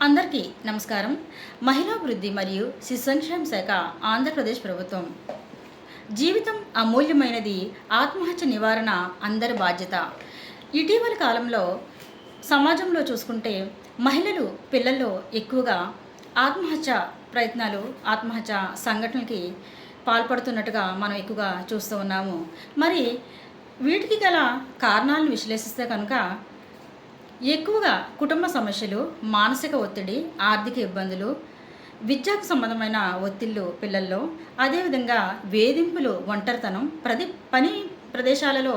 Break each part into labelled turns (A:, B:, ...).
A: అందరికీ నమస్కారం. మహిళాభివృద్ధి మరియు శిశు సంక్షేమ శాఖ ఆంధ్రప్రదేశ్ ప్రభుత్వం. జీవితం అమూల్యమైనది, ఆత్మహత్య నివారణ అందరి బాధ్యత. ఇటీవలి కాలంలో సమాజంలో చూసుకుంటే మహిళలు, పిల్లల్లో ఎక్కువగా ఆత్మహత్య ప్రయత్నాలు, ఆత్మహత్య సంఘటనలకి పాల్పడుతున్నట్టుగా మనం ఎక్కువగా చూస్తూ ఉన్నాము. మరి వీటికి గల కారణాలను విశ్లేషిస్తే కనుక ఎక్కువగా కుటుంబ సమస్యలు, మానసిక ఒత్తిడి, ఆర్థిక ఇబ్బందులు, విద్యకు సంబంధమైన ఒత్తిళ్ళు పిల్లల్లో, అదేవిధంగా వేధింపులు, ఒంటరితనం, పని ప్రదేశాలలో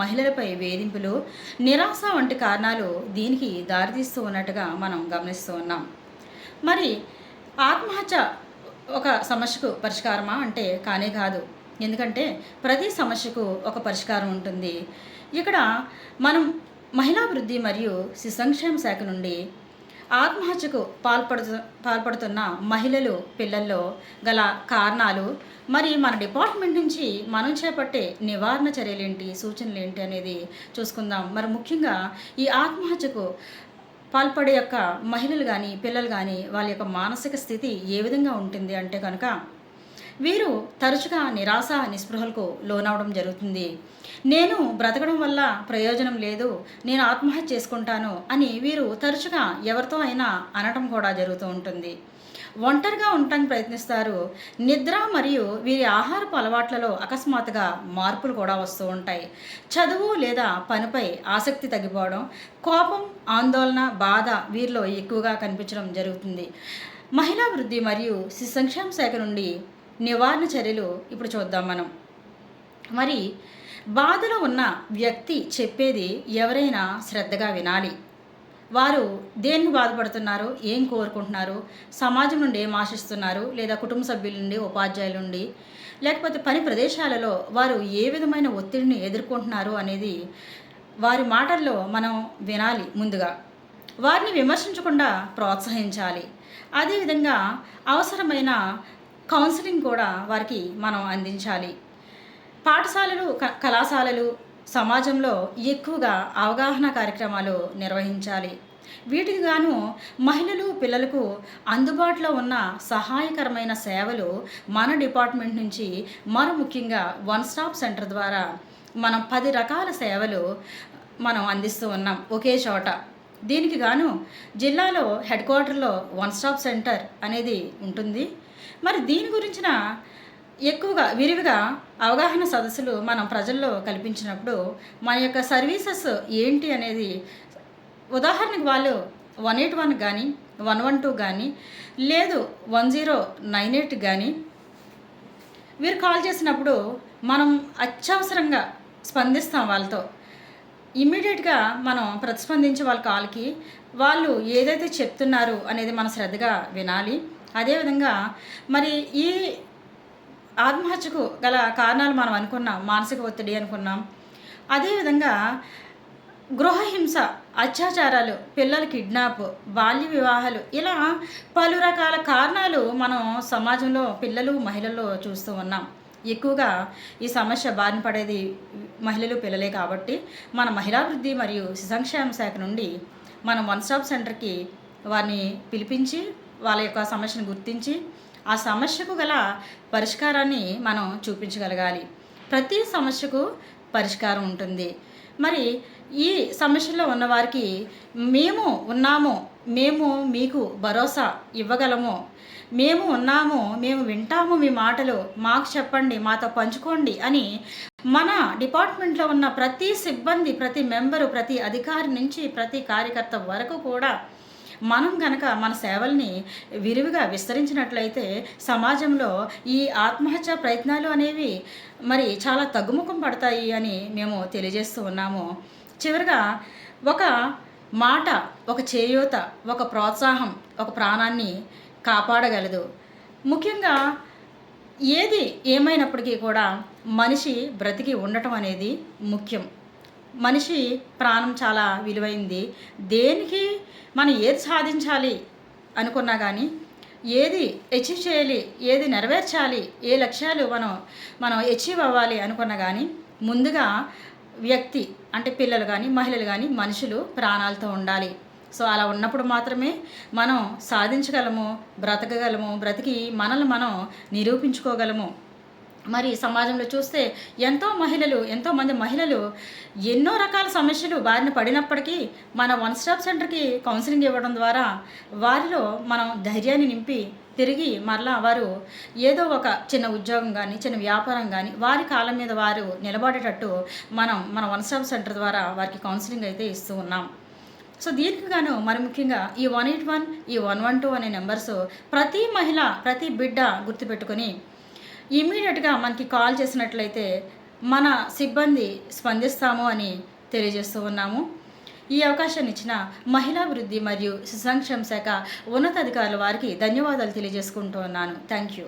A: మహిళలపై వేధింపులు, నిరాశ వంటి కారణాలు దీనికి దారితీస్తూ ఉన్నట్టుగా మనం గమనిస్తూ ఉన్నాం. మరి ఆత్మహత్య ఒక సమస్యకు పరిష్కారమా అంటే కానే కాదు. ఎందుకంటే ప్రతి సమస్యకు ఒక పరిష్కారం ఉంటుంది. ఇక్కడ మనం మహిళాభివృద్ధి మరియు శిశు సంక్షేమ శాఖ నుండి ఆత్మహత్యకు పాల్పడుతున్న మహిళలు, పిల్లల్లో గల కారణాలు, మరి మన డిపార్ట్మెంట్ నుంచి మనం చేపట్టే నివారణ చర్యలేంటి, సూచనలు ఏంటి అనేది చూసుకుందాం. మరి ముఖ్యంగా ఈ ఆత్మహత్యకు పాల్పడే యొక్క మహిళలు కానీ, పిల్లలు కానీ వాళ్ళ యొక్క మానసిక స్థితి ఏ విధంగా ఉంటుంది అంటే కనుక వీరు తరచుగా నిరాశ, నిస్పృహలకు లోనవడం జరుగుతుంది. నేను బ్రతకడం వల్ల ప్రయోజనం లేదు, నేను ఆత్మహత్య చేసుకుంటాను అని వీరు తరచుగా ఎవరితో అయినా అనటం కూడా జరుగుతూ ఉంటుంది. ఒంటరిగా ఉండటానికి ప్రయత్నిస్తారు. నిద్ర మరియు వీరి ఆహారపు అలవాట్లలో అకస్మాత్తుగా మార్పులు కూడా వస్తూ ఉంటాయి. చదువు లేదా పనిపై ఆసక్తి తగ్గిపోవడం, కోపం, ఆందోళన, బాధ వీరిలో ఎక్కువగా కనిపించడం జరుగుతుంది. మహిళాభివృద్ధి మరియు శిశు సంక్షేమ శాఖ నుండి నివారణ చర్యలు ఇప్పుడు చూద్దాం మనం. మరి బాధలో ఉన్న వ్యక్తి చెప్పేది ఎవరైనా శ్రద్ధగా వినాలి. వారు దేనికి బాధపడుతున్నారు, ఏం కోరుకుంటున్నారు, సమాజం నుండి ఏం ఆశిస్తున్నారు, లేదా కుటుంబ సభ్యుల నుండి, ఉపాధ్యాయుల నుండి, లేకపోతే పని ప్రదేశాలలో వారు ఏ విధమైన ఒత్తిడిని ఎదుర్కొంటున్నారు అనేది వారి మాటల్లో మనం వినాలి. ముందుగా వారిని విమర్శించకుండా ప్రోత్సహించాలి. అదేవిధంగా అవసరమైన కౌన్సిలింగ్ కూడా వారికి మనం అందించాలి. పాఠశాలలు, కళాశాలలు, సమాజంలో ఎక్కువగా అవగాహన కార్యక్రమాలు నిర్వహించాలి. వీటికి గాను మహిళలు, పిల్లలకు అందుబాటులో ఉన్న సహాయకరమైన సేవలు మన డిపార్ట్మెంట్ నుంచి, మరి ముఖ్యంగా వన్ స్టాప్ సెంటర్ ద్వారా మనం 10 రకాల సేవలు మనం అందిస్తూ ఉన్నాం ఒకే చోట. దీనికి గాను జిల్లాలో హెడ్ క్వార్టర్లో వన్ స్టాప్ సెంటర్ అనేది ఉంటుంది. మరి దీని గురించిన ఎక్కువగా విరివిగా అవగాహన సదస్సులు మనం ప్రజల్లో కల్పించినప్పుడు మన యొక్క సర్వీసెస్ ఏంటి అనేది, ఉదాహరణకు వాళ్ళు 181 కానీ, 112 కానీ, లేదు 1098 కానీ వీరు కాల్ చేసినప్పుడు మనం అత్యవసరంగా స్పందిస్తాం. వాళ్ళతో ఇమ్మీడియట్గా మనం ప్రతిస్పందించి వాళ్ళ కాల్కి వాళ్ళు ఏదైతే చెప్తున్నారు అనేది మనం శ్రద్ధగా వినాలి. అదేవిధంగా మరి ఈ ఆత్మహత్యకు గల కారణాలు మనం అనుకున్నాం, మానసిక ఒత్తిడి అనుకున్నాం. అదేవిధంగా గృహహింస, అత్యాచారాలు, పిల్లల కిడ్నాప్, బాల్య వివాహాలు, ఇలా పలు రకాల కారణాలు మనం సమాజంలో పిల్లలు, మహిళల్లో చూస్తూ ఉన్నాం. ఎక్కువగా ఈ సమస్య బారిన పడేది మహిళలు, పిల్లలే కాబట్టి మన మహిళాభివృద్ధి మరియు శిశు సంక్షేమ శాఖ నుండి మనం వన్ స్టాప్ సెంటర్కి వారిని పిలిపించి వాళ్ళ యొక్క సమస్యను గుర్తించి ఆ సమస్యకు గల పరిష్కారాన్ని మనం చూపించగలగాలి. ప్రతి సమస్యకు పరిష్కారం ఉంటుంది. మరి ఈ సమస్యలో ఉన్నవారికి మేము ఉన్నాము, మేము మీకు భరోసా ఇవ్వగలము, మేము ఉన్నాము, మేము వింటాము, మీ మాటలు మాకు చెప్పండి, మాతో పంచుకోండి అని మన డిపార్ట్మెంట్లో ఉన్న ప్రతి సిబ్బంది, ప్రతి మెంబరు, ప్రతి అధికారి నుంచి ప్రతి కార్యకర్త వరకు కూడా మనం కనుక మన సేవల్ని విరివిగా విస్తరించినట్లయితే సమాజంలో ఈ ఆత్మహత్య ప్రయత్నాలు అనేవి మరి చాలా తగ్గుముఖం పడతాయి అని మేము తెలియజేస్తూ ఉన్నాము. చివరిగా ఒక మాట, ఒక చేయూత, ఒక ప్రోత్సాహం ఒక ప్రాణాన్ని కాపాడగలదు. ముఖ్యంగా ఏది ఏమైనప్పటికీ కూడా మనిషి బ్రతికి ఉండటం అనేది ముఖ్యం. మనిషి ప్రాణం చాలా విలువైంది. దేనికి మనం ఏది సాధించాలి అనుకున్నా కానీ, ఏది అచీవ్ చేయాలి, ఏది నెరవేర్చాలి, ఏ లక్ష్యాలు మనం అచీవ్ అవ్వాలి అనుకున్నా కానీ ముందుగా వ్యక్తి అంటే పిల్లలు కానీ, మహిళలు కానీ, మనుషులు ప్రాణాలతో ఉండాలి. సో అలా ఉన్నప్పుడు మాత్రమే మనం సాధించగలము, బ్రతకగలము, బ్రతికి మనల్ని మనం నిరూపించుకోగలము. మరి సమాజంలో చూస్తే ఎంతోమంది మహిళలు ఎన్నో రకాల సమస్యలు బారిన పడినప్పటికీ మన వన్ స్టాప్ సెంటర్కి కౌన్సిలింగ్ ఇవ్వడం ద్వారా వారిలో మనం ధైర్యాన్ని నింపి తిరిగి మరలా వారు ఏదో ఒక చిన్న ఉద్యోగం కానీ, చిన్న వ్యాపారం కానీ, వారి కాళ్ళ మీద వారు నిలబడేటట్టు మన వన్ స్టాప్ సెంటర్ ద్వారా వారికి కౌన్సిలింగ్ అయితే ఇస్తూ ఉన్నాం. సో దీనికి గాను మరి ముఖ్యంగా ఈ 181, ఈ 112 అనే నెంబర్స్ ప్రతి మహిళ, ప్రతి బిడ్డ గుర్తుపెట్టుకొని ఇమ్మీడియట్గా మనకి కాల్ చేసినట్లయితే మన సిబ్బంది స్పందిస్తాము అని తెలియజేస్తూ ఉన్నాము. ఈ అవకాశాన్ని ఇచ్చిన మహిళాభివృద్ధి మరియు శిశు సంక్షేమ శాఖ ఉన్నతాధికారుల వారికి ధన్యవాదాలు తెలియజేసుకుంటూ ఉన్నాను. Thank you.